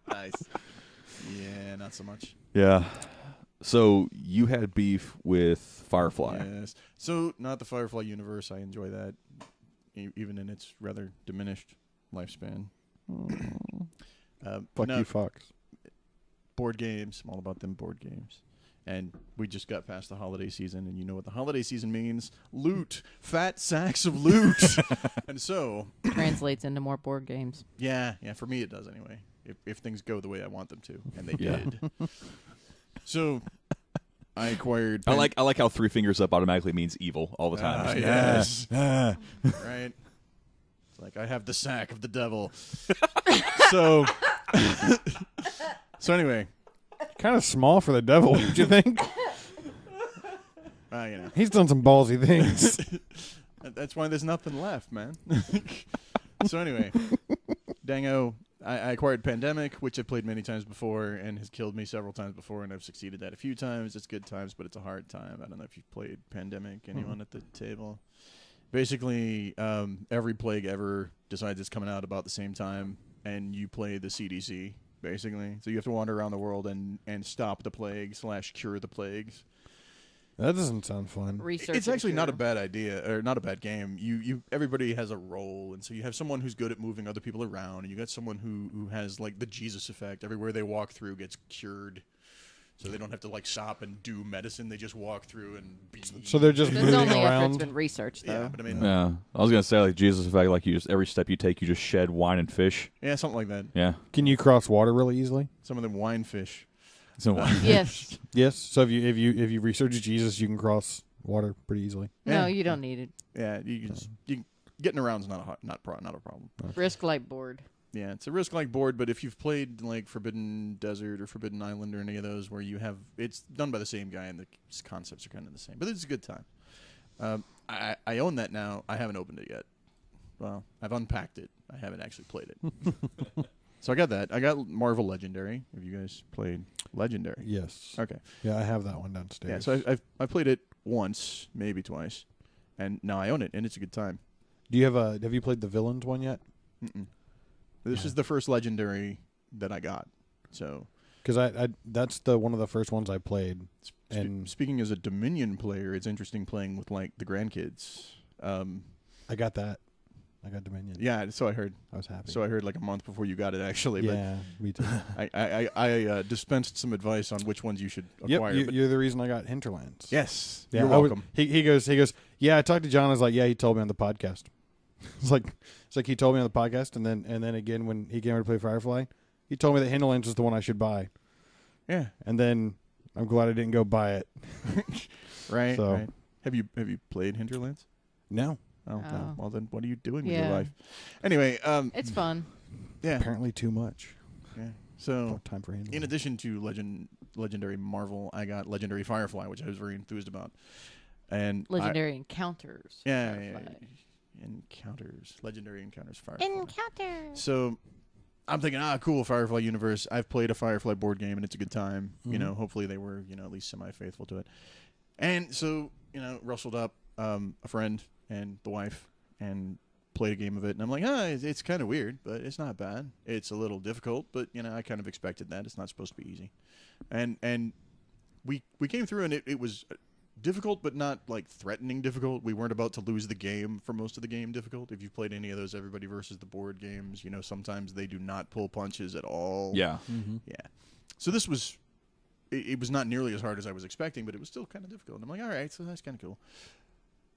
Nice. Yeah, not so much. Yeah. So you had beef with Firefly. Yes. So not the Firefly universe. I enjoy that, even in its rather diminished lifespan. Fuck you, Fox. Board games. I'm all about them board games. And we just got past the holiday season, and you know what the holiday season means. Loot. Fat sacks of loot. And so... Translates into more board games. Yeah, for me it does anyway. If things go the way I want them to. And they did. So, I acquired... I like how 3 fingers up automatically means evil all the time. Yes. Right? It's like, I have the sack of the devil. So... So anyway... Kind of small for the devil, don't you think? You know. He's done some ballsy things. That's why there's nothing left, man. So anyway, Dango, I acquired Pandemic, which I've played many times before and has killed me several times before, and I've succeeded at a few times. It's good times, but it's a hard time. I don't know if you've played Pandemic. Anyone at the table? Basically, every plague ever decides it's coming out about the same time, and you play the CDC. Basically, so you have to wander around the world and stop the plague / cure the plagues. That doesn't sound fun. Research. It's actually not a bad idea, or not a bad game. You everybody has a role, and so you have someone who's good at moving other people around, and you got someone who has like the Jesus effect. Everywhere they walk through gets cured, so they don't have to like stop and do medicine. They just walk through and be. So they're just That's moving only after around. it's been researched, though. Yeah, but I mean, Yeah, I was gonna say like Jesus effect, like you just every step you take, you just shed wine and fish. yeah, something like that. Yeah, Can you cross water really easily? Some of them wine fish. so Yes. Yes. So if you research Jesus, you can cross water pretty easily. No, Yeah. you don't need it. Yeah, you getting around's not a problem. Risk light board. Yeah, it's a risk-like board, but if you've played like Forbidden Desert or Forbidden Island or any of those where you have, it's done by the same guy and the concepts are kind of the same. But it's a good time. I own that now. I haven't opened it yet. Well, I've unpacked it. I haven't actually played it. So I got that. I got Marvel Legendary. Have you guys played Legendary? Yes. Okay. Yeah, I have that one downstairs. Yeah, so I've played it once, maybe twice, and now I own it, and it's a good time. Do you have you played the villains one yet? Mm-mm. This is the first Legendary that I got. So, because I that's the one of the first ones I played. And speaking as a Dominion player, it's interesting playing with like the grandkids. I got that. I got Dominion. Yeah, so I heard. I was happy. So I heard like a month before you got it, actually. Yeah, me too. But I dispensed some advice on which ones you should acquire. Yep, you're the reason I got Hinterlands. Yes, Yeah, you're welcome. He goes. Yeah, I talked to John. I was like, yeah, he told me on the podcast. It's like he told me on the podcast, and then again when he came over to play Firefly, he told me that Hinterlands was the one I should buy. Yeah, and then I'm glad I didn't go buy it. Right. So right. Have you played Hinterlands? No. Oh, no. Well then, what are you doing with Yeah. your life? Anyway, It's fun. yeah. Apparently too much. Yeah. So No time for Hinterlands. in addition to Legendary Marvel, I got Legendary Firefly, which I was very enthused about. And Legendary Encounters. Yeah, Firefly. Encounters. Legendary Encounters Firefly. Encounters. So I'm thinking, cool, Firefly universe. I've played a Firefly board game, and it's a good time. Mm-hmm. You know, hopefully they were, at least semi-faithful to it. And so, rustled up a friend and the wife and played a game of it. And I'm like, it's kind of weird, but it's not bad. It's a little difficult, but, I kind of expected that. It's not supposed to be easy. And we came through, and it was difficult, but not, like, threatening difficult. We weren't about to lose the game for most of the game difficult. If you've played any of those Everybody versus the Board games, sometimes they do not pull punches at all. Yeah. Mm-hmm. Yeah. So this was... It was not nearly as hard as I was expecting, but it was still kind of difficult. And I'm like, all right, so that's kind of cool.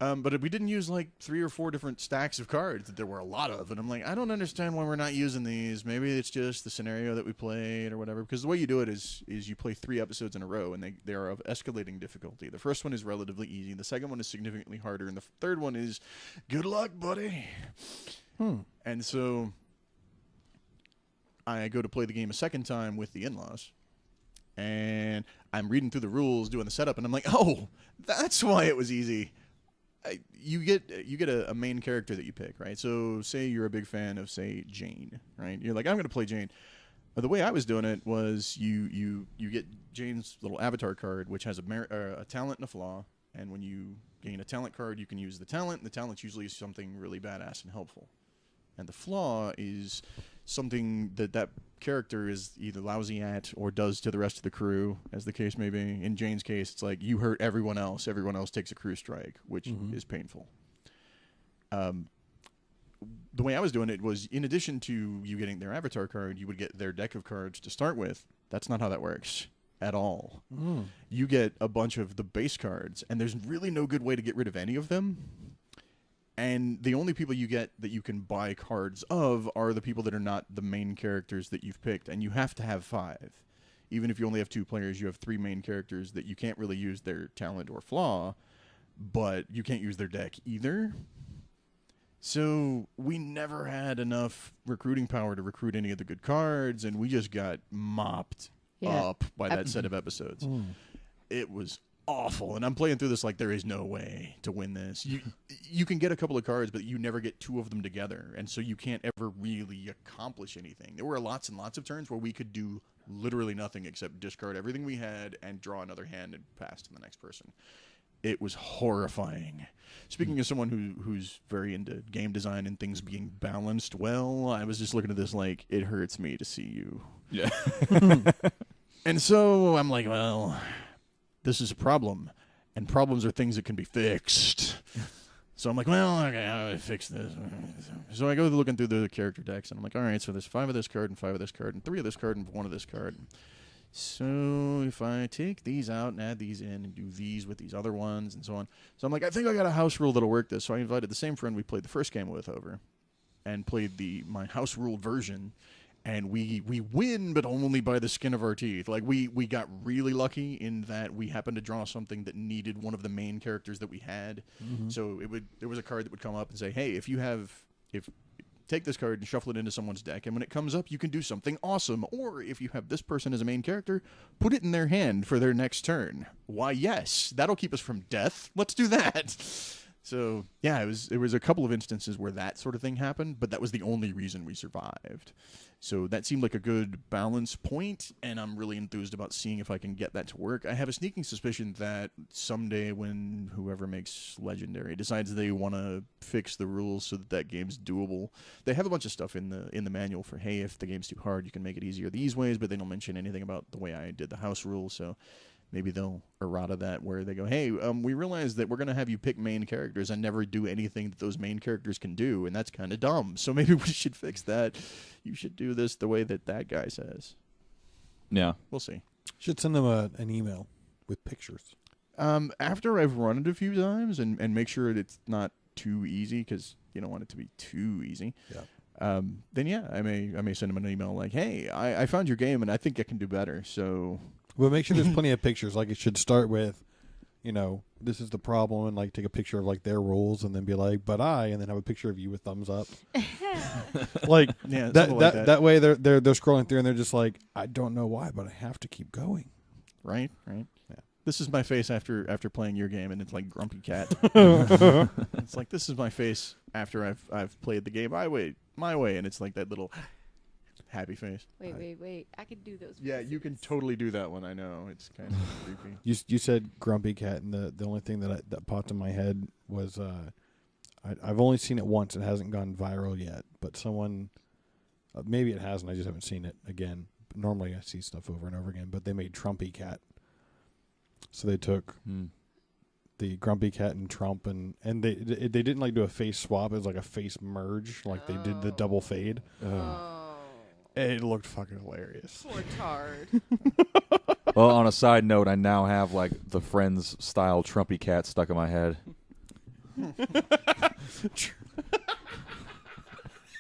But we didn't use like 3 or 4 different stacks of cards that there were a lot of. And I'm like, I don't understand why we're not using these. Maybe it's just the scenario that we played or whatever. Because the way you do it is you play 3 episodes in a row, and they are of escalating difficulty. The first one is relatively easy. The second one is significantly harder. And the third one is, good luck, buddy. And so I go to play the game a second time with the in-laws. And I'm reading through the rules, doing the setup, and I'm like, oh, that's why it was easy. You get a main character that you pick, right? So say you're a big fan of, say, Jane, right? You're like, I'm going to play Jane. The way I was doing it was you get Jane's little avatar card, which has a talent and a flaw. And when you gain a talent card, you can use the talent. And the talent's usually something really badass and helpful. And the flaw is something that character is either lousy at or does to the rest of the crew, as the case may be. In Jane's case, it's like you hurt everyone else takes a crew strike, which is painful. The way I was doing it was, in addition to you getting their avatar card, you would get their deck of cards to start with. That's not how that works at all. You get a bunch of the base cards, and there's really no good way to get rid of any of them. And the only people you get that you can buy cards of are the people that are not the main characters that you've picked, and you have to have 5. Even if you only have 2 players, you have 3 main characters that you can't really use their talent or flaw, but you can't use their deck either. So we never had enough recruiting power to recruit any of the good cards, and we just got mopped up by that set of episodes. It was awful, and I'm playing through this like there is no way to win this. You can get a couple of cards, but you never get 2 of them together, and so you can't ever really accomplish anything. There were lots and lots of turns where we could do literally nothing except discard everything we had and draw another hand and pass to the next person. It was horrifying. Speaking of someone who's very into game design and things being balanced well, I was just looking at this like, it hurts me to see you. Yeah. And so I'm like, well, this is a problem, and problems are things that can be fixed. So I'm like, well, okay, how do I fix this? So I go looking through the character decks, and I'm like, all right, so there's 5 of this card and 5 of this card and 3 of this card and 1 of this card. So if I take these out and add these in and do these with these other ones and so on. So I'm like, I think I got a house rule that'll work this. So I invited the same friend we played the first game with over and played my house ruled version. And we win, but only by the skin of our teeth. Like, we got really lucky in that we happened to draw something that needed one of the main characters that we had. So there was a card that would come up and say, hey, take this card and shuffle it into someone's deck, and when it comes up, you can do something awesome. Or if you have this person as a main character, put it in their hand for their next turn. Why, yes, that'll keep us from death. Let's do that. So, yeah, it was a couple of instances where that sort of thing happened, but that was the only reason we survived. So that seemed like a good balance point, and I'm really enthused about seeing if I can get that to work. I have a sneaking suspicion that someday when whoever makes Legendary decides they want to fix the rules so that game's doable, they have a bunch of stuff in the manual for, hey, if the game's too hard, you can make it easier these ways, but they don't mention anything about the way I did the house rule, so maybe they'll errata that where they go, hey, we realize that we're going to have you pick main characters and never do anything that those main characters can do, and that's kind of dumb. So maybe we should fix that. You should do this the way that guy says. Yeah. We'll see. Should send them an email with pictures. After I've run it a few times and make sure that it's not too easy, because you don't want it to be too easy. Yeah. Then yeah, I may send them an email like, hey, I found your game and I think I can do better. So... Well, make sure there's plenty of pictures. Like, it should start with, this is the problem, and, like, take a picture of, like, their rules, and then be like, and then have a picture of you with thumbs up. Like, yeah, that way they're scrolling through, and they're just like, I don't know why, but I have to keep going. Right. Yeah. This is my face after playing your game, and it's like Grumpy Cat. It's like, this is my face after I've played the game my way, and it's like that little... happy face. Wait. I could do those. Yeah, you can totally do that one. I know. It's kind of creepy. You said Grumpy Cat, and the only thing that popped in my head was I've only seen it once. It hasn't gone viral yet, but someone maybe it hasn't. I just haven't seen it again. But normally I see stuff over and over again, but they made Trumpy Cat. So they took the Grumpy Cat and Trump, and they didn't like do a face swap. It was like a face merge, like they did the double fade. It looked fucking hilarious. Poor Tard. Well, on a side note, I now have like the Friends style Trumpy Cat stuck in my head. You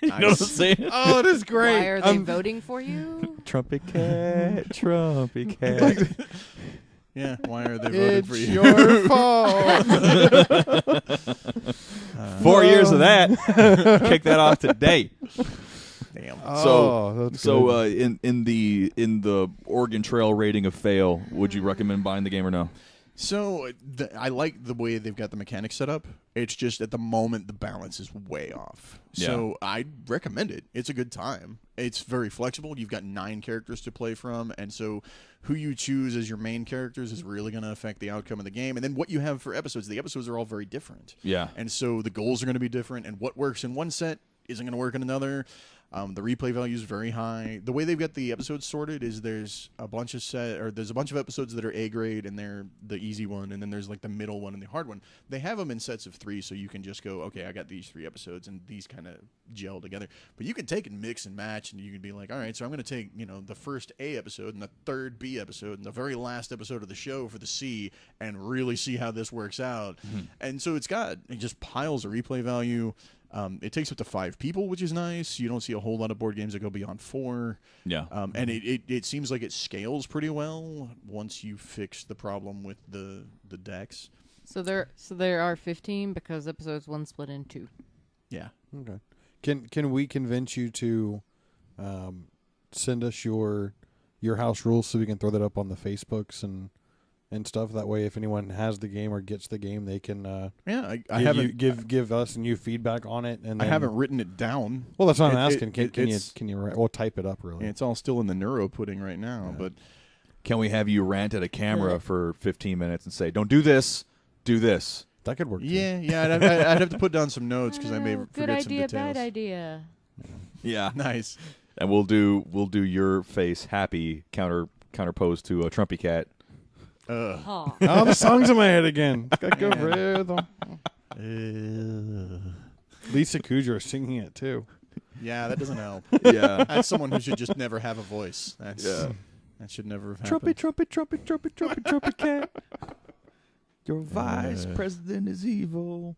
know what I'm saying? Oh, it is great. Why are they voting for you? Trumpy Cat, Trumpy Cat. Yeah, why are they voting for you? It's your fault. 4 years of that. Kick that off today. Damn. In the Oregon Trail rating of fail, would you recommend buying the game or no? So I like the way they've got the mechanics set up. It's just at the moment the balance is way off. Yeah. So I recommend it. It's a good time. It's very flexible. You've got 9 characters to play from, and so who you choose as your main characters is really going to affect the outcome of the game. And then what you have for episodes, the episodes are all very different. Yeah. And so the goals are going to be different, and what works in one set isn't going to work in another. The replay value is very high. The way they've got the episodes sorted is there's a bunch of episodes that are A grade, and they're the easy one, and then there's like the middle one and the hard one. They have them in sets of 3, so you can just go, okay, I got these 3 episodes, and these kind of gel together. But you can take and mix and match, and you can be like, all right, so I'm going to take the first A episode and the third B episode and the very last episode of the show for the C, and really see how this works out. And so it just piles of replay value. It takes up to 5 people, which is nice. You don't see a whole lot of board games that go beyond 4. Yeah. And it seems like it scales pretty well once you fix the problem with the decks. So there are 15 because episodes 1 split in 2. Yeah. Okay. Can we convince you to send us your house rules so we can throw that up on the Facebooks and stuff? That way, if anyone has the game or gets the game, they can I haven't give us and you feedback on it. And I then, haven't written it down. Well, that's what I'm asking. It's Can you write? Well, type it up really. It's all still in the neuro pudding right now, but Can we have you rant at a camera for 15 minutes and say, "Don't do this, do this"? That could work. Too. Yeah. I'd have to put down some notes because I may Good forget some idea, details. bad idea. Yeah. Nice. And we'll do your face happy counterposed to a Trumpy cat. Huh. Oh, the song's in my head again. It's got good rhythm. Lisa Kudrow is singing it too. Yeah, that doesn't help. Yeah. That's someone who should just never have a voice. That should never have happened. Trumpy cat. Your vice president is evil.